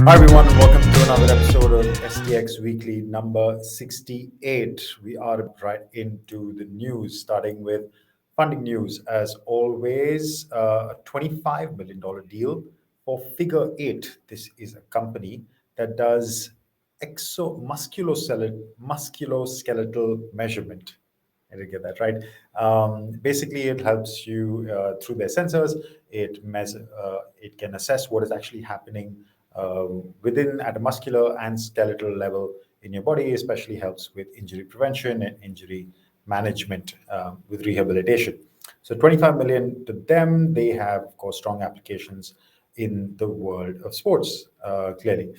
Hi everyone, and welcome to another episode of STX Weekly number 68. We are right into the news, starting with funding news. As always, a $25 million deal for Figure 8. This is a company that does musculoskeletal measurement. I did get that right. Basically, it helps you through their sensors. It can assess what is actually happening within at a muscular and skeletal level in your body. Especially helps with injury prevention and injury management with rehabilitation. So 25 million to them. They have, of course, strong applications in the world of sports. Clearly,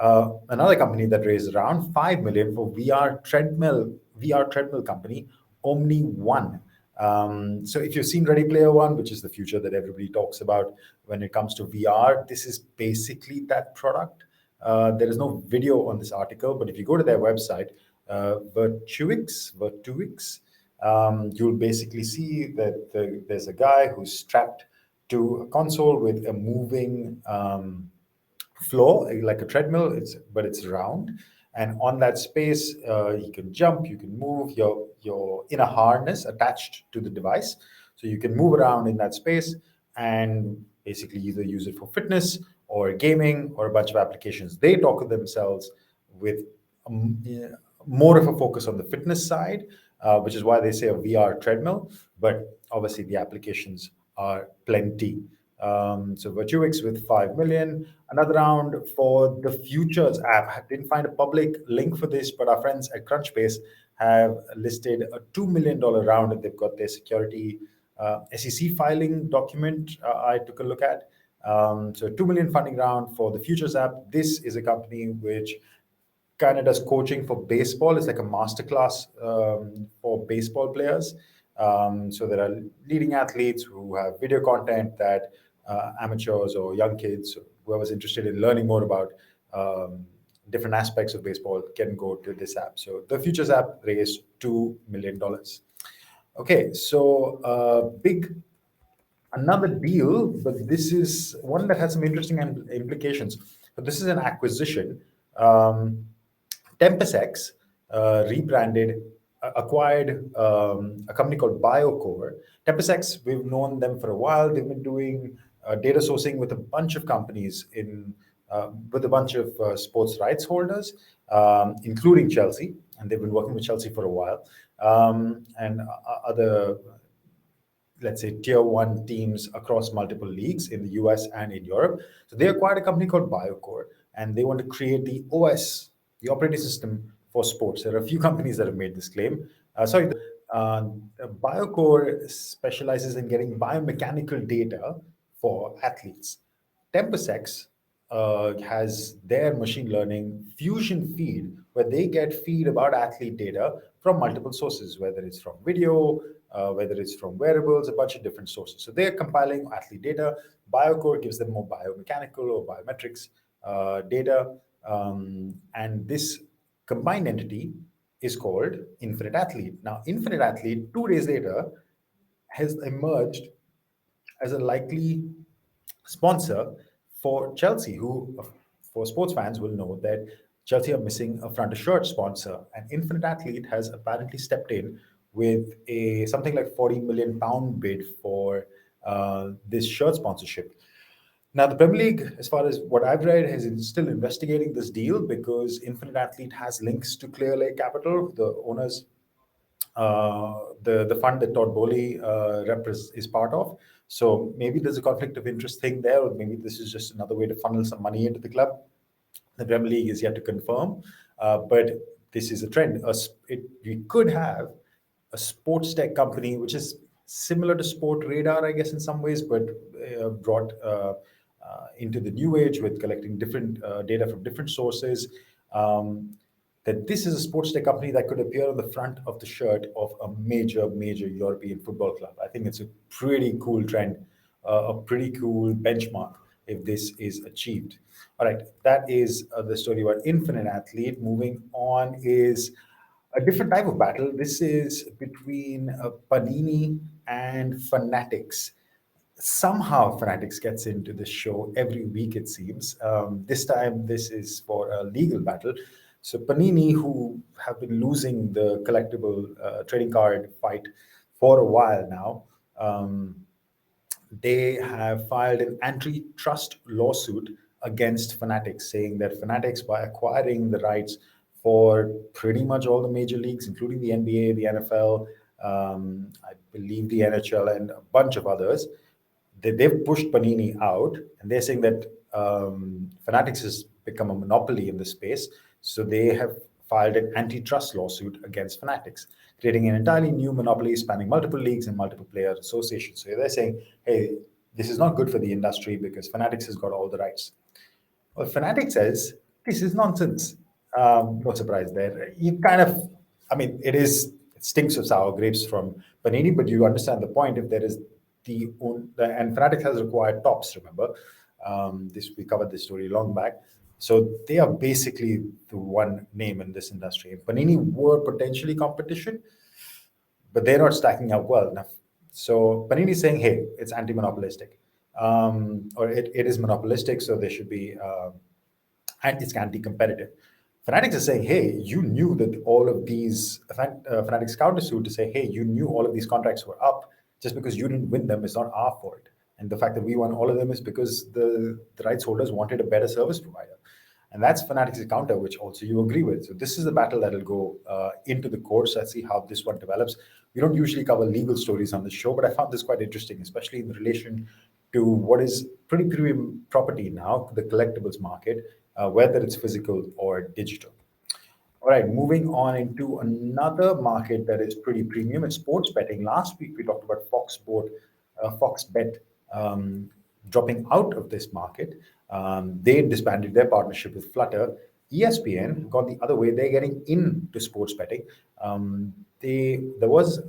another company that raised around 5 million for VR treadmill company Omni One. So if you've seen Ready Player One, which is the future that everybody talks about when it comes to VR, this is basically that product. There is no video on this article, but if you go to their website, Virtulix, you'll basically see that there's a guy who's strapped to a console with a moving floor like a treadmill. It's round, and on that space, you can jump, you can move. You're in a harness attached to the device, so you can move around in that space and basically either use it for fitness or gaming or a bunch of applications. They talk of themselves with more of a focus on the fitness side, which is why they say a VR treadmill. But obviously, the applications are plenty. So Virtulix with 5 million. Another round for the Futures app. I didn't find a public link for this, but our friends at Crunchbase have listed a $2 million round, and they've got their security SEC filing document I took a look at. So 2 million funding round for the Futures app. This is a company which kind of does coaching for baseball. It's like a masterclass for baseball players. So there are leading athletes who have video content that amateurs or young kids, whoever's interested in learning more about different aspects of baseball, can go to this app. So the Futures app raised $2 million. Okay, so another deal, but this is one that has some interesting implications. But this is an acquisition. Tempus Ex rebranded, acquired a company called Biocore. Tempus Ex, we've known them for a while. They've been doing data sourcing with a bunch of companies with a bunch of sports rights holders, including Chelsea, and they've been working with Chelsea for a while, and other, let's say, tier one teams across multiple leagues in the US and in Europe. So they acquired a company called Biocore, and they want to create the OS, the operating system for sports. There are a few companies that have made this claim. Biocore specializes in getting biomechanical data for athletes. Tempus Ex has their machine learning fusion feed, where they get feed about athlete data from multiple sources, whether it's from video, whether it's from wearables, a bunch of different sources. So they're compiling athlete data. Biocore gives them more biomechanical or biometrics data. And this combined entity is called Infinite Athlete. Now, Infinite Athlete, 2 days later, has emerged as a likely sponsor for Chelsea, who, for sports fans, will know that Chelsea are missing a front of shirt sponsor, and Infinite Athlete has apparently stepped in with a something like £40 million bid for this shirt sponsorship. Now, the Premier League, as far as what I've read, is still investigating this deal because Infinite Athlete has links to Clear Lake Capital, the owners, the fund that Todd Bowley is part of. So maybe there's a conflict of interest thing there, or maybe this is just another way to funnel some money into the club. The Premier League is yet to confirm, but this is a trend. We could have a sports tech company which is similar to Sport Radar, I guess, in some ways, but brought into the new age with collecting different data from different sources. That this is a sports tech company that could appear on the front of the shirt of a major European football club. I think it's a pretty cool trend, a pretty cool benchmark if this is achieved. All right, that is the story about Infinite Athlete. Moving on is a different type of battle. This is between Panini and Fanatics. Somehow Fanatics gets into the show every week, it seems. This time, this is for a legal battle. So Panini, who have been losing the collectible trading card fight for a while now, they have filed an antitrust lawsuit against Fanatics, saying that Fanatics, by acquiring the rights for pretty much all the major leagues, including the NBA, the NFL, I believe the NHL, and a bunch of others, they've pushed Panini out, and they're saying that Fanatics has become a monopoly in the space. So they have filed an antitrust lawsuit against Fanatics, creating an entirely new monopoly spanning multiple leagues and multiple player associations. So they're saying, hey, this is not good for the industry because Fanatics has got all the rights. Well, Fanatic says this is nonsense. No surprise there. You kind of, I mean, it stinks of sour grapes from Panini, but you understand the point. If there is and Fanatic has acquired Tops, remember? This we covered this story long back. So they are basically the one name in this industry. And Panini were potentially competition, but they're not stacking up well enough. So Panini is saying, hey, it's anti-monopolistic, or it is monopolistic, so there should be, and it's anti-competitive. Fanatics is saying, hey, you knew that all of these, Fanatics countersuit to say, hey, you knew all of these contracts were up. Just because you didn't win them is not our fault. And the fact that we won all of them is because the rights holders wanted a better service provider. And that's Fanatics' counter, which also you agree with. So this is a battle that will go into the courts. Let's see how this one develops. We don't usually cover legal stories on the show, but I found this quite interesting, especially in relation to what is pretty premium property now, the collectibles market, whether it's physical or digital. All right, moving on into another market that is pretty premium, it's sports betting. Last week we talked about Fox Bet dropping out of this market. They disbanded their partnership with Flutter. ESPN gone the other way; they're getting into sports betting. There was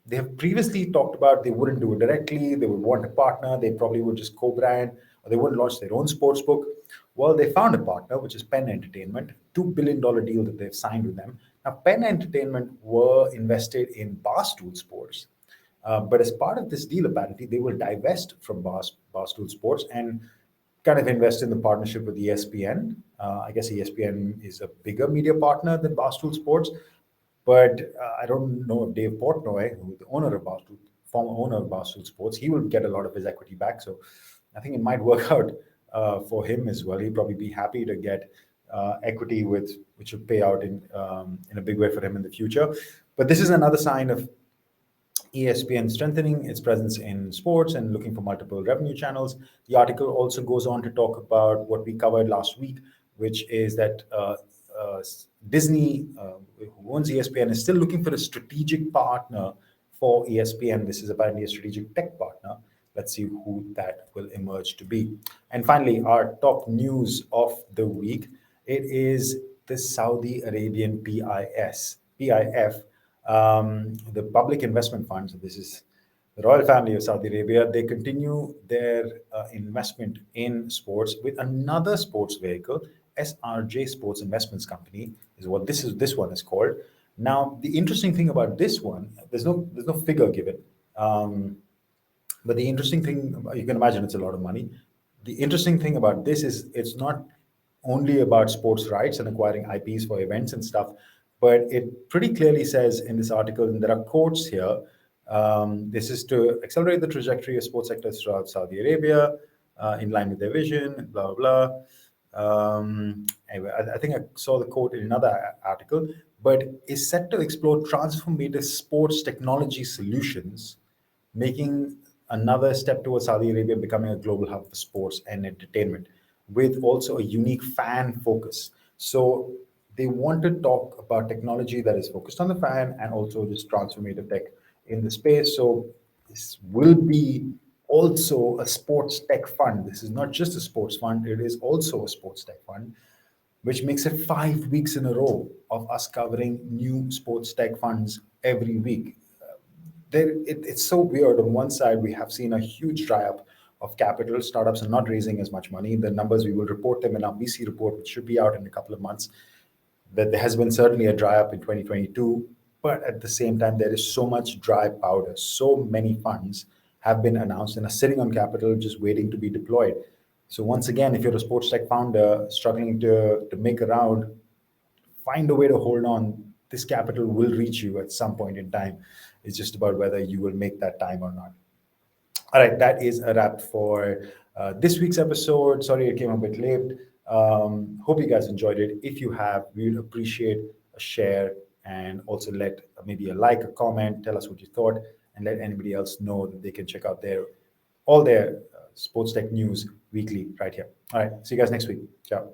they have previously talked about they wouldn't do it directly. They would want a partner. They probably would just co-brand, or they would launch their own sports book. Well, they found a partner, which is Penn Entertainment, $2 billion deal that they've signed with them. Now, Penn Entertainment were invested in Barstool Sports, but as part of this deal, apparently, they will divest from Barstool Sports and kind of invest in the partnership with ESPN. I guess ESPN is a bigger media partner than Barstool Sports, but I don't know if Dave Portnoy, who's the owner of Barstool, former owner of Barstool Sports, he will get a lot of his equity back. So I think it might work out for him as well. He'd probably be happy to get equity which will pay out in a big way for him in the future. But this is another sign of ESPN strengthening its presence in sports and looking for multiple revenue channels. The article also goes on to talk about what we covered last week, which is that uh, Disney, who owns ESPN, is still looking for a strategic partner for ESPN. This is apparently a strategic tech partner. Let's see who that will emerge to be. And finally, our top news of the week, it is the Saudi Arabian PIF, the public investment funds. This is the royal family of Saudi Arabia. They continue their investment in sports with another sports vehicle, SRJ Sports Investments Company, is what this one is called. Now, the interesting thing about this one, there's no figure given. But the interesting thing, you can imagine it's a lot of money. The interesting thing about this is it's not only about sports rights and acquiring IPs for events and stuff, but it pretty clearly says in this article, and there are quotes here, this is to accelerate the trajectory of sports sectors throughout Saudi Arabia, in line with their vision, blah, blah, blah. Anyway, I think I saw the quote in another article, but is set to explore transformative sports technology solutions, making another step towards Saudi Arabia becoming a global hub for sports and entertainment, with also a unique fan focus. So they want to talk about technology that is focused on the fan and also just transformative tech in the space. So this will be also a sports tech fund. This is not just a sports fund, it is also a sports tech fund, which makes it 5 weeks in a row of us covering new sports tech funds every week. It's so weird. On one side, we have seen a huge dry up of capital. Startups are not raising as much money. The numbers, we will report them in our VC report, which should be out in a couple of months, that there has been certainly a dry up in 2022. But at the same time, there is so much dry powder. So many funds have been announced and are sitting on capital just waiting to be deployed. So once again, if you're a sports tech founder struggling to make a round, find a way to hold on. This capital will reach you at some point in time. It's just about whether you will make that time or not. All right, that is a wrap for this week's episode. Sorry it came a bit late. Hope you guys enjoyed it. If you have, we would appreciate a share, and also let maybe a like, a comment, tell us what you thought, and let anybody else know that they can check out all their sports tech news weekly right here. All right, see you guys next week. Ciao.